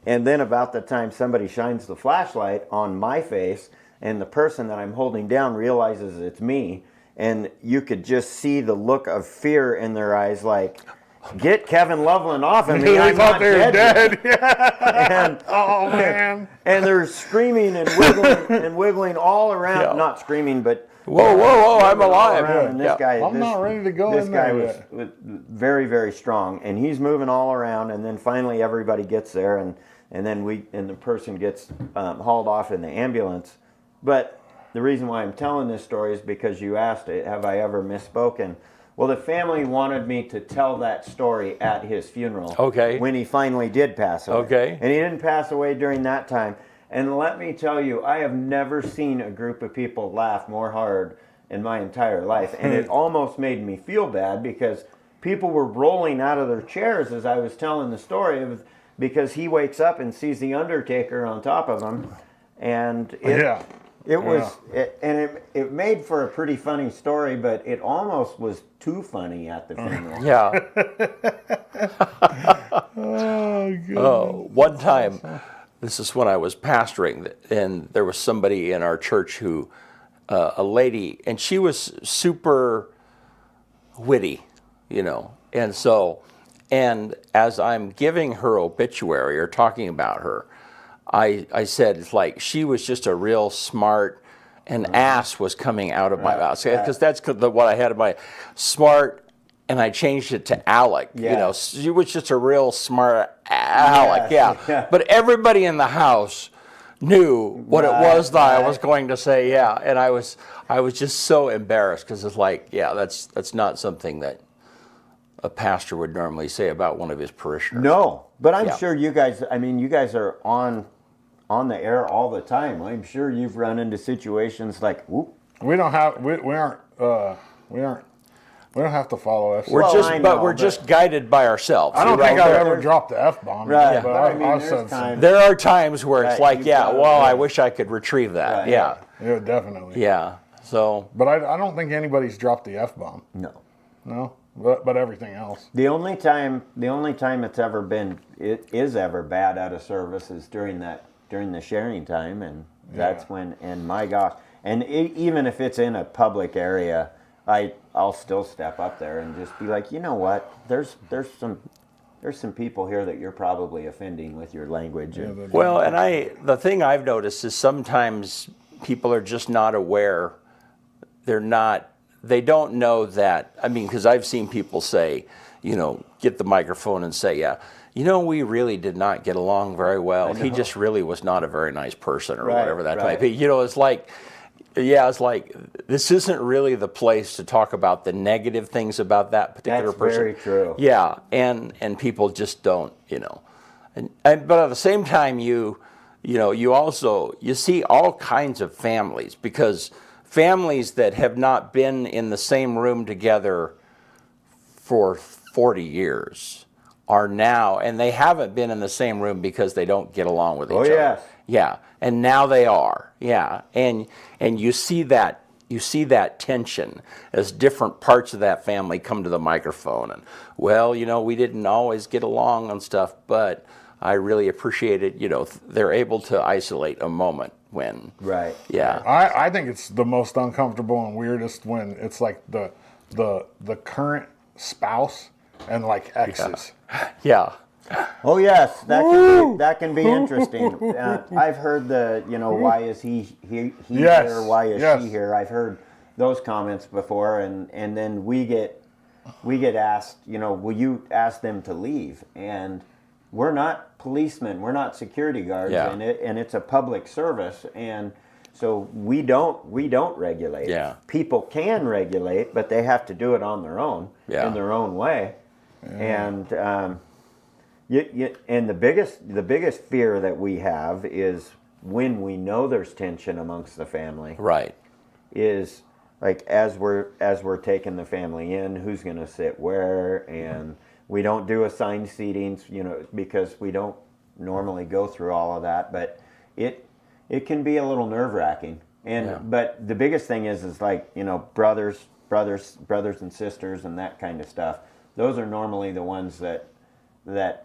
And then about the time somebody shines the flashlight on my face, and the person that I'm holding down realizes it's me, and you could just see the look of fear in their eyes, like, get Kevin Loveland off of me, They I'm thought not they were dead. dead. Oh man! And they're screaming and wiggling all around, not screaming, but Whoa, I'm alive. and this guy, I'm not ready to go This in guy there was very, very strong, and he's moving all around. And then finally, everybody gets there, and then the person gets hauled off in the ambulance. But the reason why I'm telling this story is because you asked, have I ever misspoken? Well, the family wanted me to tell that story at his funeral. Okay. When he finally did pass away. Okay. And he didn't pass away during that time. And let me tell you, I have never seen a group of people laugh more hard in my entire life. And it almost made me feel bad because people were rolling out of their chairs as I was telling the story because he wakes up and sees the Undertaker on top of him. And it made for a pretty funny story, but it almost was too funny at the funeral. Yeah. One time, this is when I was pastoring, and there was somebody in our church who, a lady, and she was super witty, and as I'm giving her obituary or talking about her, I said, it's like, she was just a real smart, and ass was coming out of my mouth. Because that's what I had in my smart, and I changed it to Alec. She was just a real smart Alec, But everybody in the house knew what it was that I was going to say, And I was just so embarrassed, because it's like, that's not something that a pastor would normally say about one of his parishioners. No, but I'm sure you guys are on the air all the time. I'm sure you've run into situations like, whoop. We don't have to follow F. We're just guided by ourselves. I don't think I've ever dropped the F-bomb. Right. But I've said some. There are times where it's like, I wish I could retrieve that. Right. Yeah, definitely. Yeah. So. But I don't think anybody's dropped the F-bomb. No. But everything else. The only time it's ever been, it is ever bad out of service is during the sharing time, and that's when, and my gosh, and even if it's in a public area, I'll still step up there and just be like, you know what, there's some people here that you're probably offending with your language. Well, and the thing I've noticed is sometimes people are just not aware. They don't know that. I mean, because I've seen people say, get the microphone and say, we really did not get along very well. He just really was not a very nice person, or whatever that might be. It's like, this isn't really the place to talk about the negative things about that particular person. That's very true. Yeah, and people just don't, but at the same time, you see all kinds of families, because families that have not been in the same room together for 40 years are now, and they haven't been in the same room because they don't get along with each other. yes. Yeah, and now they are. Yeah, and you see that tension as different parts of that family come to the microphone, and well, we didn't always get along on stuff, but I really appreciate it. They're able to isolate a moment when. Right. Yeah. I think it's the most uncomfortable and weirdest when it's like the current spouse and like exes. Yeah. Oh yes, that can be interesting. I've heard why is he Yes, here? Why is yes. she here? I've heard those comments before, and then we get asked, will you ask them to leave? And we're not policemen, we're not security guards, Yeah. and it's a public service, and so we don't regulate. Yeah. People can regulate, but they have to do it on their own, Yeah. in their own way, and. And the biggest fear that we have is when we know there's tension amongst the family. Right. Is like as we're taking the family in, who's going to sit where, and we don't do assigned seatings, because we don't normally go through all of that. But it can be a little nerve-wracking. And but the biggest thing is like brothers and sisters and that kind of stuff. Those are normally the ones that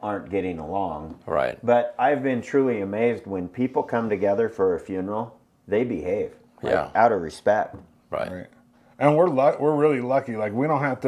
aren't getting along. Right. But I've been truly amazed when people come together for a funeral, they behave. Out of respect. Right. And we're really lucky. Like you don't have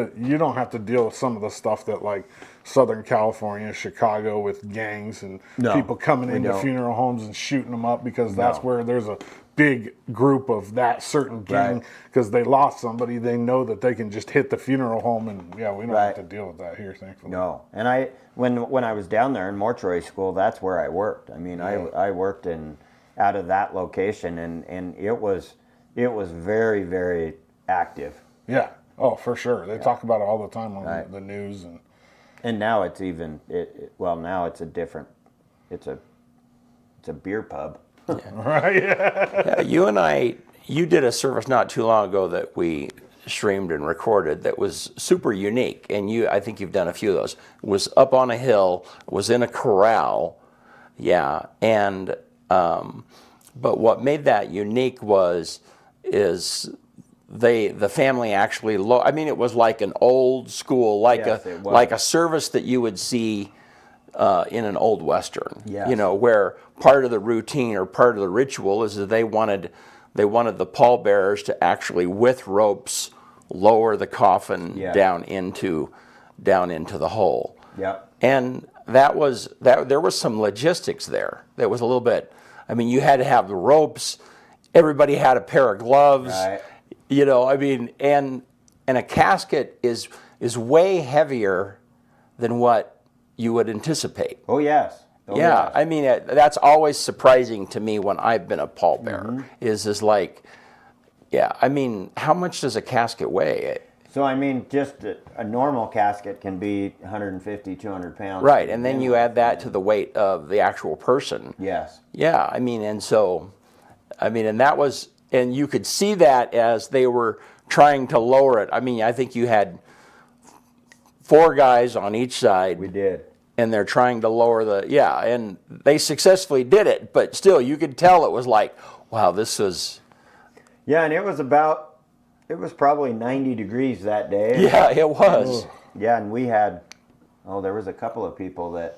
to deal with some of the stuff that like Southern California, Chicago with gangs and people coming into funeral homes and shooting them up because that's where there's a big group of that certain gang because they lost somebody. They know that they can just hit the funeral home, and we don't have to deal with that here, thankfully. No, and when I was down there in mortuary school, that's where I worked. I mean, I worked out of that location, and it was very, very active. Yeah. Oh, for sure. They talk about it all the time on the news, and now it's now it's a different. It's a beer pub. Right. Yeah, you did a service not too long ago that we streamed and recorded that was super unique, and I think you've done a few of those. It was up on a hill, was in a corral, and but what made that unique is the family actually it was like an old school, like a service that you would see in an old Western, where part of the routine or part of the ritual is that they wanted the pallbearers to actually, with ropes, lower the coffin down into the hole. Yep. And there was some logistics there. That was a little bit. I mean, you had to have the ropes. Everybody had a pair of gloves. Right. And a casket is way heavier than what you would anticipate. Oh yes. Yes. I mean, that's always surprising to me when I've been a pallbearer. Is like, I mean, how much does a casket weigh? So I mean, just a normal casket can be 150, 200 pounds. Right, and then you add that to the weight of the actual person. Yes. Yeah, I mean, and that was, and you could see that as they were trying to lower it. I mean, I think you had 4 guys on each side. We did. And they're trying to lower and they successfully did it, but still, you could tell it was like, wow, this was. Yeah, and it was probably 90 degrees that day. Yeah, it was. Yeah, and we had, there was a couple of people that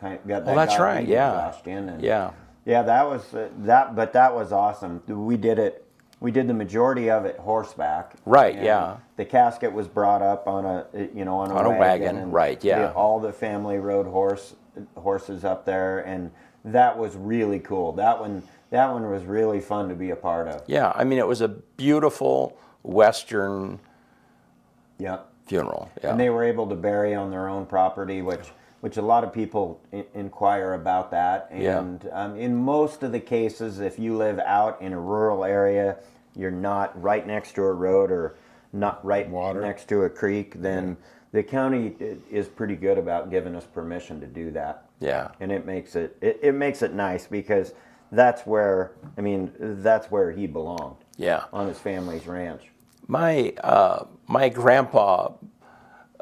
kind of got that. Oh, that's got right. Yeah. Exhaustion and yeah, that was but that was awesome. We did it. We did the majority of it horseback. Right. Yeah. The casket was brought up on a wagon. And right. Yeah. All the family rode horses up there, and that was really cool. That one was really fun to be a part of. Yeah. I mean, it was a beautiful Western. Funeral. Yeah. And they were able to bury on their own property, which a lot of people inquire about that. And in most of the cases, if you live out in a rural area, you're not right next to a road or not right next to a creek, then the county is pretty good about giving us permission to do that. Yeah. And it makes it nice because that's where he belonged. Yeah. On his family's ranch. My grandpa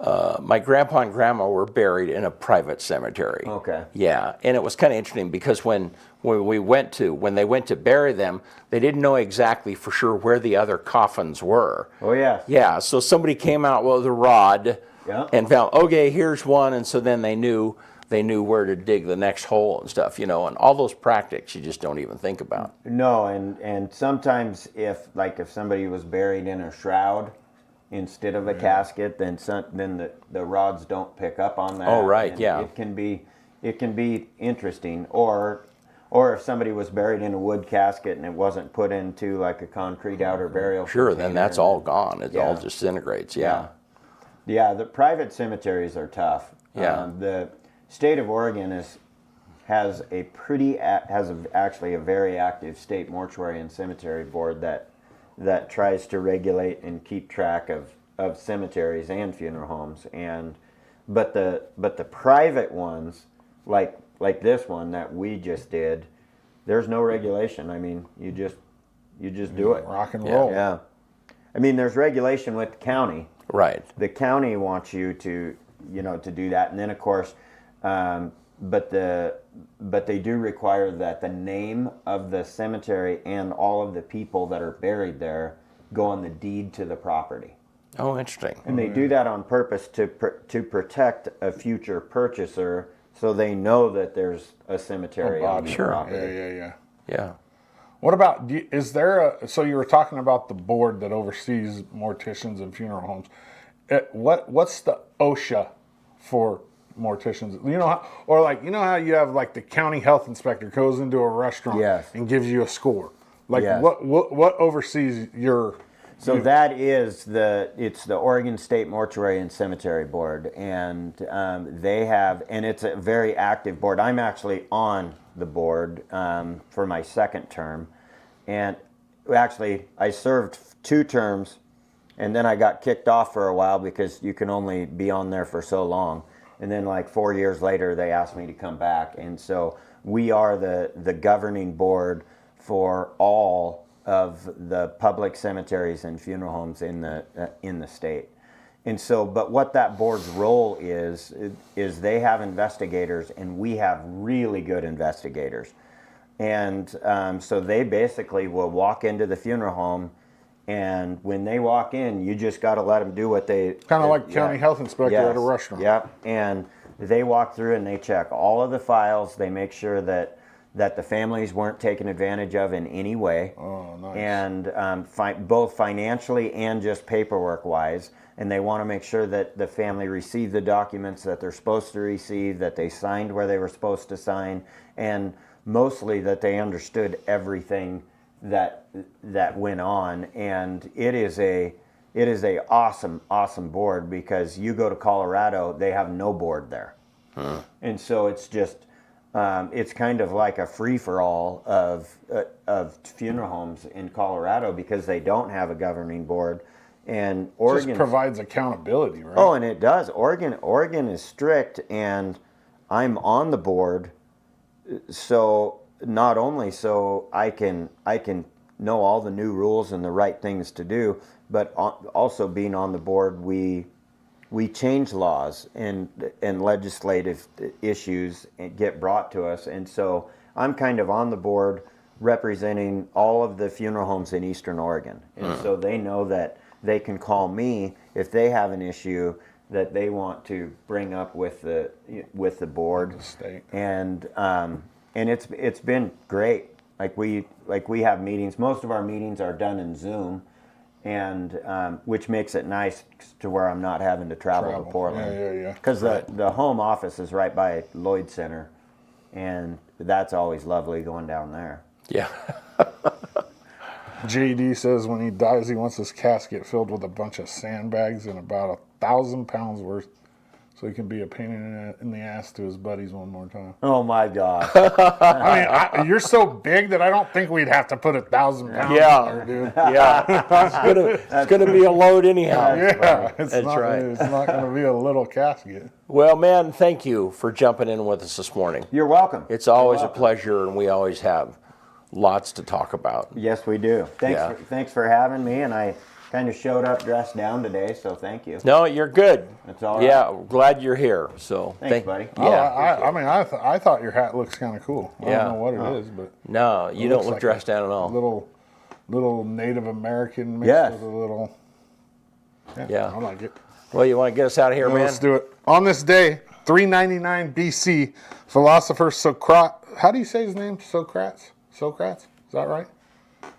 and grandma were buried in a private cemetery. Okay. Yeah, and it was kind of interesting because when they went to bury them, they didn't know exactly for sure where the other coffins were. Oh yeah. Yeah, so somebody came out with a rod Yeah. and found, okay, here's one, and so then they knew where to dig the next hole and stuff, and all those practices you just don't even think about. No, and sometimes if somebody was buried in a shroud instead of a casket, then the rods don't pick up on that. Oh, right, and yeah. It can be interesting, or if somebody was buried in a wood casket and it wasn't put into like a concrete outer burial. Sure, then that's all gone. It all Yeah. disintegrates. Yeah. Yeah, the private cemeteries are tough. Yeah. The state of Oregon has actually a very active state mortuary and cemetery board that tries to regulate and keep track of cemeteries and funeral homes. But the private ones, like this one that we just did, there's no regulation. I mean, you just do it. Rock and roll. Yeah. I mean, there's regulation with the county. Right. The county wants you to do that, and then of course, but they do require that the name of the cemetery and all of the people that are buried there go on the deed to the property. Oh, interesting. And they do that on purpose to protect a future purchaser, so they know that there's a cemetery on the property. Yeah. What about, so you were talking about the board that oversees morticians and funeral homes. What's the OSHA for morticians? How you have like the county health inspector goes into a restaurant and gives you a score. What oversees your... So that is it's the Oregon State Mortuary and Cemetery Board, and they have, and it's a very active board. I'm actually on the board for my second term, and actually I served 2 terms, and then I got kicked off for a while because you can only be on there for so long, and then like 4 years later they asked me to come back, and so we are the governing board for all of the public cemeteries and funeral homes in the state. And so, but what that board's role is they have investigators, and we have really good investigators. And so they basically will walk into the funeral home, and when they walk in, you just got to let them do what they... Kind of like county health inspector at a restaurant. Yep, and they walk through and they check all of the files. They make sure that the families weren't taken advantage of in any way. Oh, nice. And both financially and just paperwork-wise. And they want to make sure that the family received the documents that they're supposed to receive, that they signed where they were supposed to sign, and mostly that they understood everything that went on. And it is a awesome board, because you go to Colorado, they have no board there. And so it's just... it's kind of like a free-for-all of funeral homes in Colorado, because they don't have a governing board, and Oregon just provides accountability, right? Oh, and it does. Oregon is strict, and I'm on the board, so not only so I can know all the new rules and the right things to do, but also being on the board, we change laws and legislative issues get brought to us. And so I'm kind of on the board representing all of the funeral homes in Eastern Oregon. And so they know that they can call me if they have an issue that they want to bring up with the board. The state. And it's been great. Like we have meetings. Most of our meetings are done in Zoom, and which makes it nice to where I'm not having to travel to Portland. Yeah. Because the home office is right by Lloyd Center, and that's always lovely going down there. Yeah. JD says when he dies, he wants his casket filled with a bunch of sandbags and about 1,000 pounds worth, so he can be a pain in the ass to his buddies one more time. Oh my God! I mean, you're so big that I don't think we'd have to put 1,000 pounds in there, dude. Yeah. It's gonna be a load anyhow. It's not gonna be a little casket. Well, man, thank you for jumping in with us this morning. You're welcome. It's always a pleasure, and we always have lots to talk about. Yes, we do. Thanks for having me, and I kind of showed up dressed down today, so thank you. No, you're good. That's all right. Yeah, glad you're here. So Thanks, buddy. Yeah. I mean, I thought your hat looks kind of cool. I don't know what it is, but no, you don't look like dressed down at all. Little Native American mixed Yes. with a little. Yeah. I like it. Well, you want to get us out of here, man? Let's do it. On this day, 399 BC, philosopher Socrates. How do you say his name? Socrates. Is that right?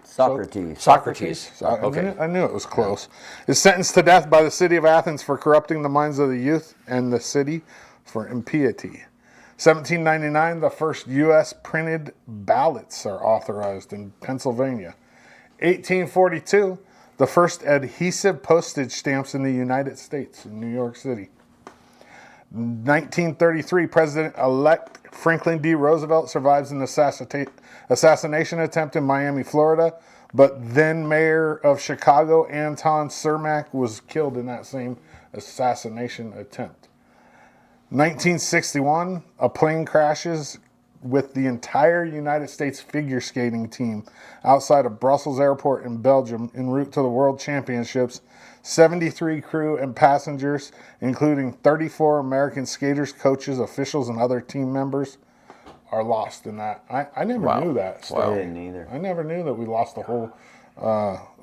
Socrates. Okay. I knew it was close. Is sentenced to death by the city of Athens for corrupting the minds of the youth, and the city for impiety. 1799, the first U.S. printed ballots are authorized in Pennsylvania. 1842, the first adhesive postage stamps in the United States, in New York City. 1933, President-elect Franklin D. Roosevelt survives an assassination attempt in Miami, Florida, but then Mayor of Chicago, Anton Cermak, was killed in that same assassination attempt. 1961, a plane crashes with the entire United States figure skating team outside of Brussels Airport in Belgium en route to the World Championships. 73 crew and passengers, including 34 American skaters, coaches, officials, and other team members, are lost in that. I never knew that. I didn't either. I never knew that we lost the whole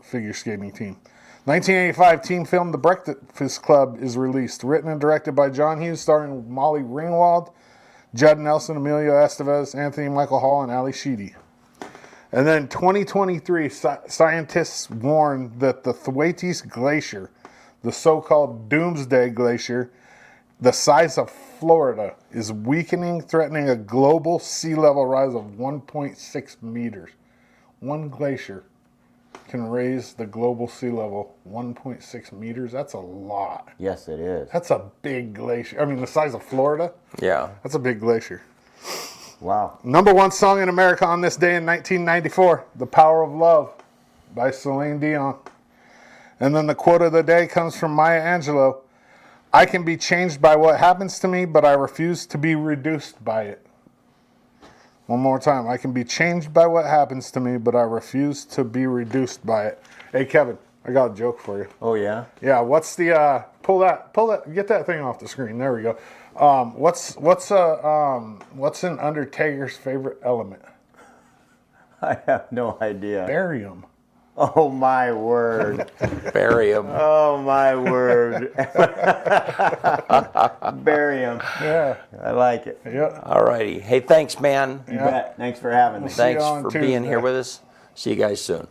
figure skating team. 1985 teen film The Breakfast Club is released, written and directed by John Hughes, starring Molly Ringwald, Judd Nelson, Emilio Estevez, Anthony Michael Hall, and Ali Sheedy. And then 2023, scientists warn that the Thwaites Glacier, the so-called Doomsday Glacier, the size of Florida, is weakening, threatening a global sea level rise of 1.6 meters. One glacier can raise the global sea level 1.6 meters. That's a lot. Yes, it is. That's a big glacier. I mean, the size of Florida? Yeah. That's a big glacier. Wow. Number one song in America on this day in 1994, The Power of Love by Celine Dion. And then the quote of the day comes from Maya Angelou. I can be changed by what happens to me, but I refuse to be reduced by it. One more time. I can be changed by what happens to me, but I refuse to be reduced by it. Hey, Kevin, I got a joke for you. Oh, yeah? Yeah, what's the, pull that, get that thing off the screen. There we go. What's an Undertaker's favorite element? I have no idea. Barium. Oh, my word. Barium. Oh, my word. Barium. Yeah. I like it. Yeah. All righty. Hey, thanks, man. You bet. Thanks for having me. See you Thanks on for being Tuesday. here with us. See you guys soon.